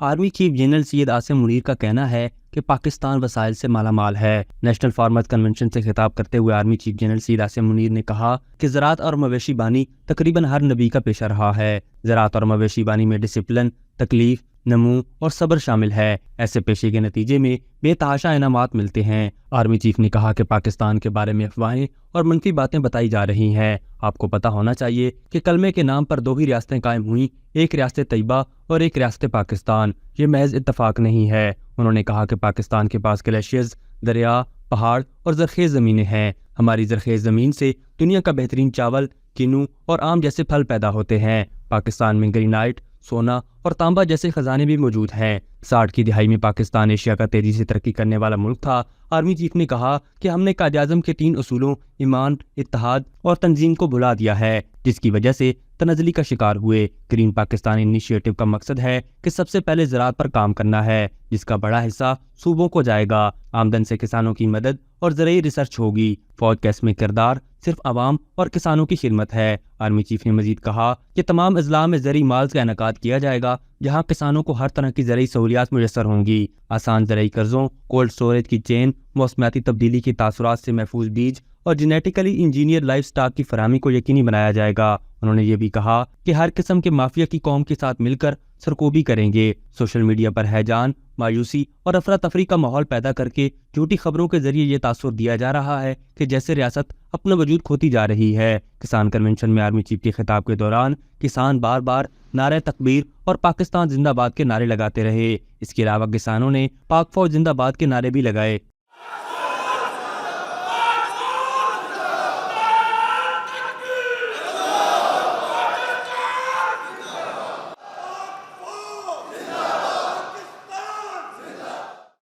Army chief general Syed Asim Munir کا کہنا ہے کہ پاکستان وسائل سے مالا مال ہے۔ نیشنل فارمرز کنونشن سے خطاب کرتے ہوئے army chief general Syed Asim Munir نے کہا کہ زراعت اور مویشی بانی تقریباً ہر نبی کا پیشہ رہا ہے۔ زراعت اور مویشی بانی میں ڈسپلن، تکلیف، نمو اور صبر شامل ہے۔ ایسے پیشے کے نتیجے میں بے تحاشا انعامات ملتے ہیں۔ آرمی چیف نے کہا کہ پاکستان کے بارے میں افواہیں اور منفی باتیں بتائی جا رہی ہیں۔ آپ کو پتہ ہونا چاہیے کہ کلمے کے نام پر 2 ہی ریاستیں قائم ہوئیں، ایک ریاست طیبہ اور ایک ریاست پاکستان۔ یہ محض اتفاق نہیں ہے۔ انہوں نے کہا کہ پاکستان کے پاس گلیشیئرز، دریا، پہاڑ اور زرخیز زمینیں ہیں۔ ہماری زرخیز زمین سے دنیا کا بہترین چاول، کینو اور آم جیسے پھل پیدا ہوتے ہیں۔ پاکستان میں گرینائٹ، سونا اور تانبا جیسے خزانے بھی موجود ہیں۔ 60 کی دہائی میں پاکستان ایشیا کا تیزی سے ترقی کرنے والا ملک تھا۔ آرمی چیف نے کہا کہ ہم نے قائد اعظم کے 3 اصولوں ایمان، اتحاد اور تنظیم کو بھلا دیا ہے، جس کی وجہ سے تنزلی کا شکار ہوئے۔ گرین پاکستان انیشیٹو کا مقصد ہے کہ سب سے پہلے زراعت پر کام کرنا ہے، جس کا بڑا حصہ صوبوں کو جائے گا۔ آمدن سے کسانوں کی مدد اور زرعی ریسرچ ہوگی۔ فوج کا اس میں کردار صرف عوام اور کسانوں کی خدمت ہے۔ آرمی چیف نے مزید کہا کہ تمام اضلاع میں زرعی مالز کا انعقاد کیا جائے گا، جہاں کسانوں کو ہر طرح کی زرعی سہولیات میسر ہوں گی۔ آسان زرعی قرضوں، کولڈ اسٹوریج کی چین، موسمیاتی تبدیلی کے تاثرات سے محفوظ بیج اور جینیٹیکلی انجینئر لائف سٹاک کی فراہمی کو یقینی بنایا جائے گا۔ انہوں نے یہ بھی کہا کہ ہر قسم کے مافیا کی قوم کے ساتھ مل کر سرکوبی کریں گے۔ سوشل میڈیا پر ہیجان، مایوسی اور افراتفری کا ماحول پیدا کر کے جھوٹی خبروں کے ذریعے یہ تاثر دیا جا رہا ہے کہ جیسے ریاست اپنا وجود کھوتی جا رہی ہے۔ کسان کنونشن میں آرمی چیف کے خطاب کے دوران کسان بار بار نعرہ تکبیر اور پاکستان زندہ باد کے نعرے لگاتے رہے۔ اس کے علاوہ کسانوں نے پاک فوج زندہ باد کے نعرے بھی لگائے۔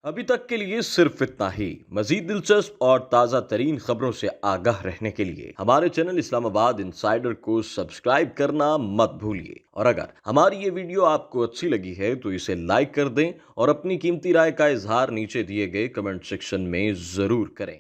ابھی تک کے لیے صرف اتنا ہی۔ مزید دلچسپ اور تازہ ترین خبروں سے آگاہ رہنے کے لیے ہمارے چینل اسلام آباد انسائیڈر کو سبسکرائب کرنا مت بھولیے، اور اگر ہماری یہ ویڈیو آپ کو اچھی لگی ہے تو اسے لائک کر دیں اور اپنی قیمتی رائے کا اظہار نیچے دیے گئے کمنٹ سیکشن میں ضرور کریں۔